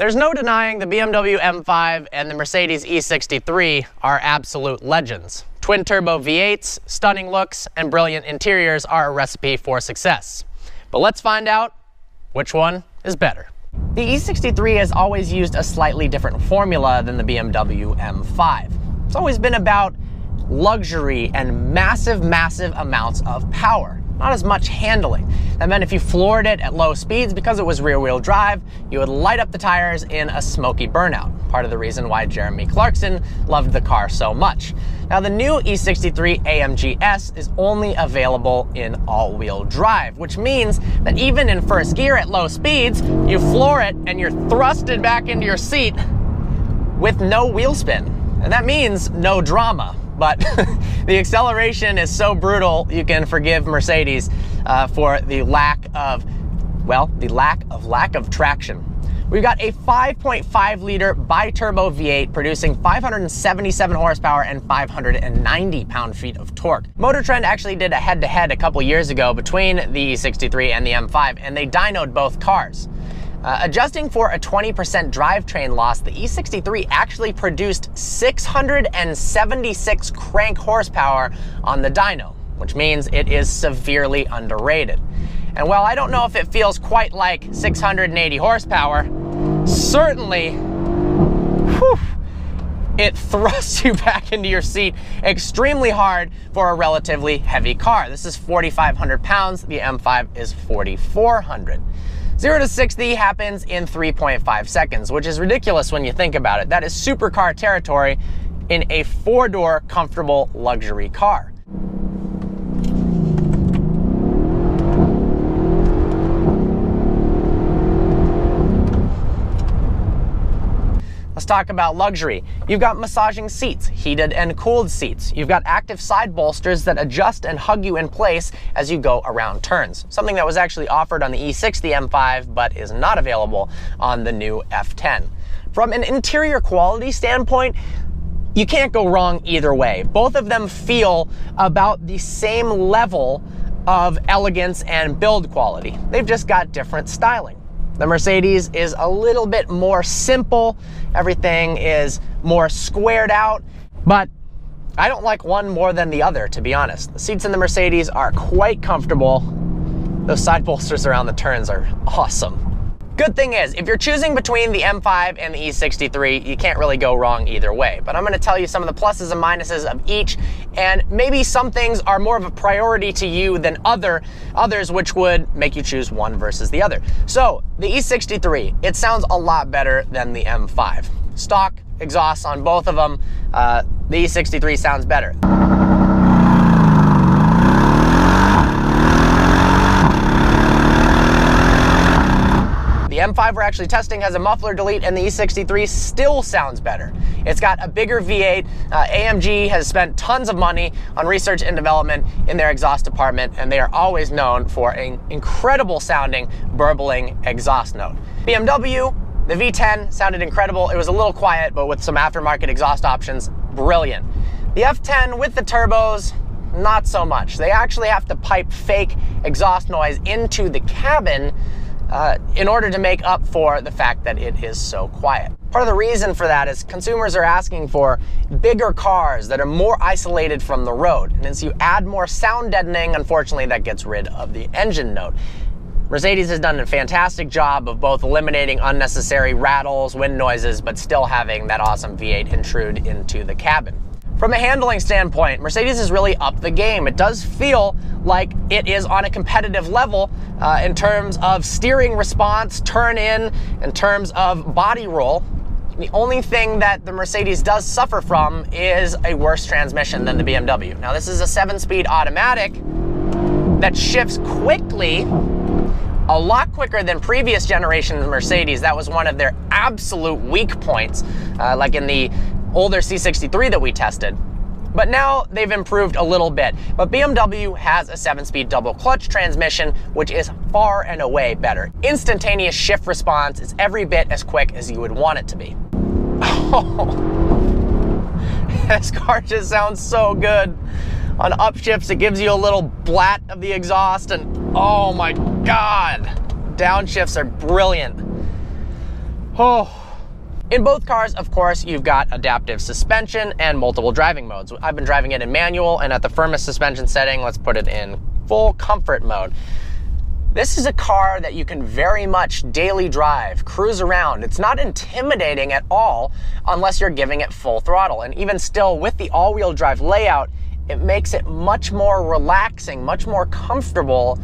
There's no denying the BMW M5 and the Mercedes E63 are absolute legends. Twin-turbo V8s, stunning looks, and brilliant interiors are a recipe for success. But let's find out which one is better. The E63 has always used a slightly different formula than the BMW M5. It's always been about luxury and massive amounts of power, not as much handling. That meant if you floored it at low speeds, because it was rear-wheel drive, you would light up the tires in a smoky burnout. Part of the reason why Jeremy Clarkson loved the car so much. Now, the new E63 AMG S is only available in all-wheel drive, which means that even in first gear at low speeds, you floor it and you're thrusted back into your seat with no wheel spin. And that means no drama. But the acceleration is so brutal, you can forgive Mercedes for the lack of traction. We've got a 5.5-liter bi-turbo V8 producing 577 horsepower and 590 pound-feet of torque. Motor Trend actually did a head-to-head a couple years ago between the E63 and the M5, and they dynoed both cars. Adjusting for a 20% drivetrain loss, the E63 actually produced 676 crank horsepower on the dyno, which means it is severely underrated. And while I don't know if it feels quite like 680 horsepower, certainly, it thrusts you back into your seat extremely hard for a relatively heavy car. This is 4,500 pounds, the M5 is 4,400. 0 to 60 happens in 3.5 seconds, which is ridiculous when you think about it. That is supercar territory in a four-door comfortable luxury car. Let's talk about luxury. You've got massaging seats, heated and cooled seats. You've got active side bolsters that adjust and hug you in place as you go around turns. Something that was actually offered on the E60 M5, but is not available on the new F10. From an interior quality standpoint, you can't go wrong either way. Both of them feel about the same level of elegance and build quality. They've just got different styling. The Mercedes is a little bit more simple. Everything is more squared out, but I don't like one more than the other, to be honest. The seats in the Mercedes are quite comfortable. Those side bolsters around the turns are awesome. Good thing is, if you're choosing between the M5 and the E63, you can't really go wrong either way. But I'm going to tell you some of the pluses and minuses of each, and maybe some things are more of a priority to you than others, which would make you choose one versus the other. So, the E63, it sounds a lot better than the M5. Stock exhausts on both of them, the E63 sounds better. The M5 we're actually testing has a muffler delete, and the E63 still sounds better. It's got a bigger V8. AMG has spent tons of money on research and development in their exhaust department, and they are always known for an incredible sounding, burbling exhaust note. BMW, the V10 sounded incredible. It was a little quiet, but with some aftermarket exhaust options, brilliant. The F10 with the turbos, not so much. They actually have to pipe fake exhaust noise into the cabin in order to make up for the fact that it is so quiet. Part of the reason for that is consumers are asking for bigger cars that are more isolated from the road. And as you add more sound deadening, unfortunately, that gets rid of the engine note. Mercedes has done a fantastic job of both eliminating unnecessary rattles, wind noises, but still having that awesome V8 intrude into the cabin. From a handling standpoint, Mercedes has really upped the game. It does feel like it is on a competitive level in terms of steering response, turn in terms of body roll. The only thing that the Mercedes does suffer from is a worse transmission than the BMW. Now, this is a 7-speed automatic that shifts quickly, a lot quicker than previous generation Mercedes. That was one of their absolute weak points, like in the older C63 that we tested. But now they've improved a little bit. But BMW has a 7-speed double clutch transmission, which is far and away better. Instantaneous shift response is every bit as quick as you would want it to be. Oh, this car just sounds so good. On upshifts, it gives you a little blat of the exhaust, and oh my God, downshifts are brilliant. Oh. In both cars, of course, you've got adaptive suspension and multiple driving modes. I've been driving it in manual, and at the firmest suspension setting, let's put it in full comfort mode. This is a car that you can very much daily drive, cruise around. It's not intimidating at all unless you're giving it full throttle. And even still, with the all-wheel drive layout, it makes it much more relaxing, much more comfortable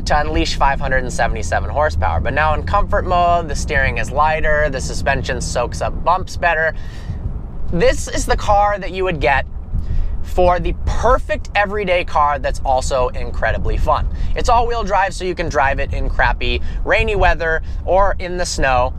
to unleash 577 horsepower. But now in comfort mode, the steering is lighter, the suspension soaks up bumps better. This is the car that you would get for the perfect everyday car that's also incredibly fun. It's all-wheel drive, so you can drive it in crappy rainy weather or in the snow.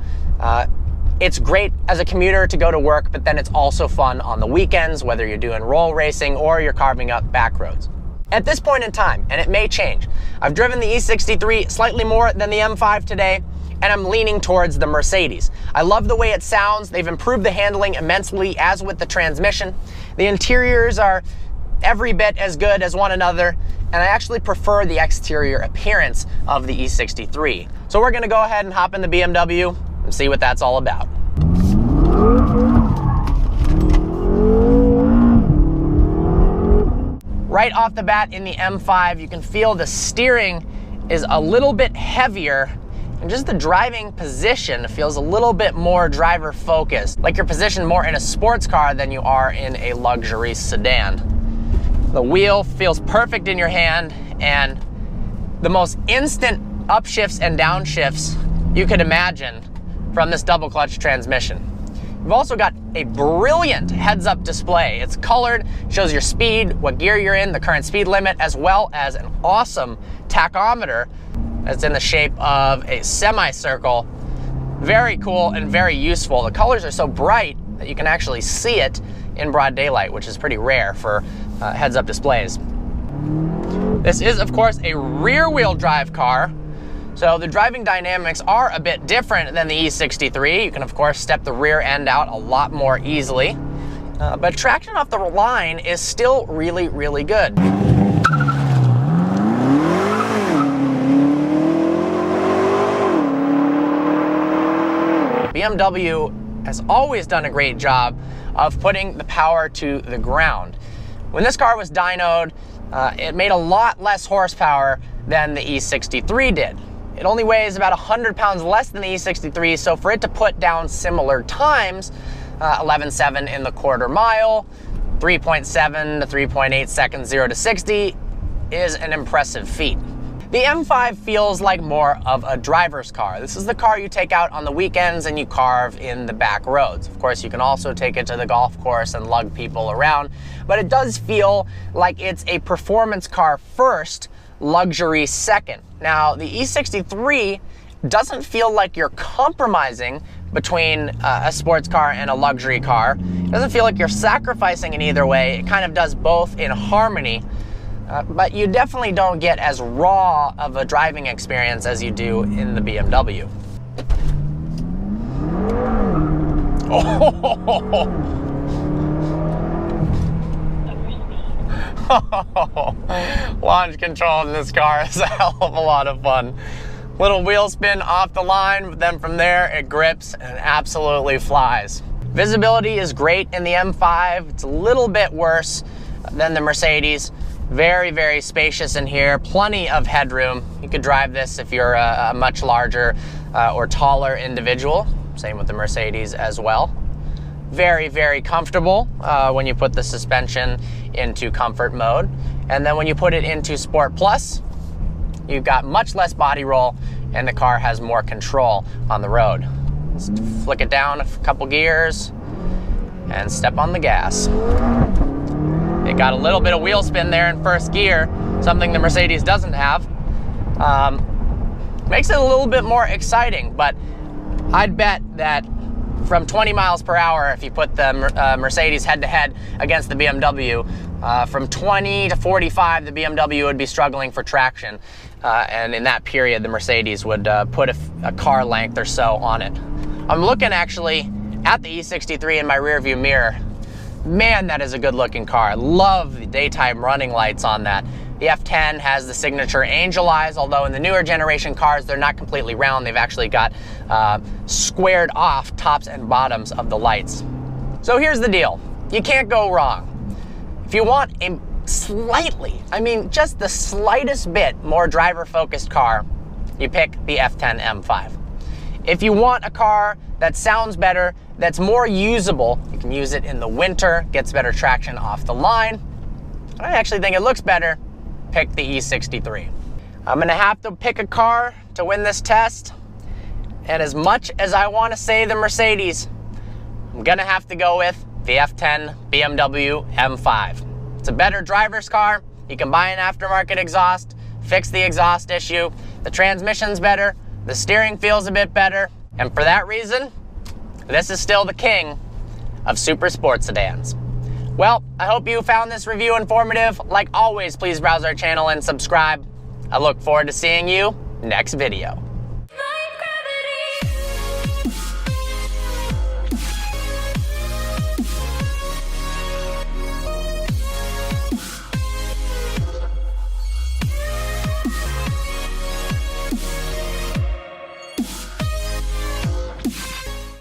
It's great as a commuter to go to work, but then it's also fun on the weekends, whether you're doing roll racing or you're carving up back roads. At this point in time, and it may change, I've driven the E63 slightly more than the M5 today, and I'm leaning towards the Mercedes. I love the way it sounds. They've improved the handling immensely, as with the transmission. The interiors are every bit as good as one another, and I actually prefer the exterior appearance of the E63. So we're gonna go ahead and hop in the BMW and see what that's all about. Right off the bat in the M5, you can feel the steering is a little bit heavier, and just the driving position feels a little bit more driver focused, like you're positioned more in a sports car than you are in a luxury sedan. The wheel feels perfect in your hand, and the most instant upshifts and downshifts you could imagine from this double clutch transmission. You've also got a brilliant heads-up display. It's colored, shows your speed, what gear you're in, the current speed limit, as well as an awesome tachometer that's in the shape of a semicircle. Very cool and very useful. The colors are so bright that you can actually see it in broad daylight, which is pretty rare for heads-up displays. This is, of course, a rear-wheel drive car, so the driving dynamics are a bit different than the E63. You can, of course, step the rear end out a lot more easily, but traction off the line is still really, really good. BMW has always done a great job of putting the power to the ground. When this car was dynoed, it made a lot less horsepower than the E63 did. It only weighs about 100 pounds less than the E63, so for it to put down similar times, 11.7 in the quarter mile, 3.7 to 3.8 seconds 0 to 60, is an impressive feat. The M5 feels like more of a driver's car. This is the car you take out on the weekends and you carve in the back roads. Of course, you can also take it to the golf course and lug people around, but it does feel like it's a performance car first, luxury second. Now, the E63 doesn't feel like you're compromising between a sports car and a luxury car. It doesn't feel like you're sacrificing in either way. It kind of does both in harmony. But you definitely don't get as raw of a driving experience as you do in the BMW. Launch control in this car is a hell of a lot of fun. Little wheel spin off the line, but then from there it grips and absolutely flies. Visibility is great in the M5. It's a little bit worse than the Mercedes. Very, very spacious in here, plenty of headroom. You could drive this if you're a much larger or taller individual. Same with the Mercedes as well. Very, very comfortable when you put the suspension into comfort mode. And then when you put it into Sport Plus, you've got much less body roll and the car has more control on the road. Just flick it down a couple gears and step on the gas. It got a little bit of wheel spin there in first gear, something the Mercedes doesn't have. Makes it a little bit more exciting, but I'd bet that from 20 miles per hour, if you put the Mercedes head-to-head against the BMW, from 20 to 45, the BMW would be struggling for traction. And in that period, the Mercedes would put a car length or so on it. I'm looking actually at the E63 in my rearview mirror. Man, that is a good looking car. I love the daytime running lights on that. The F10 has the signature angel eyes, although in the newer generation cars, they're not completely round. They've actually got squared off tops and bottoms of the lights. So here's the deal. You can't go wrong. If you want a slightly, I mean just the slightest bit more driver-focused car, you pick the F10 M5. If you want a car that sounds better, that's more usable, you can use it in the winter, gets better traction off the line. I actually think it looks better, pick the E63. I'm gonna have to pick a car to win this test, and as much as I wanna say the Mercedes, I'm gonna have to go with the F10 BMW M5. It's a better driver's car. You can buy an aftermarket exhaust, fix the exhaust issue. The transmission's better, the steering feels a bit better, and for that reason, this is still the king of super sports sedans. Well, I hope you found this review informative. Like always, please browse our channel and subscribe. I look forward to seeing you next video.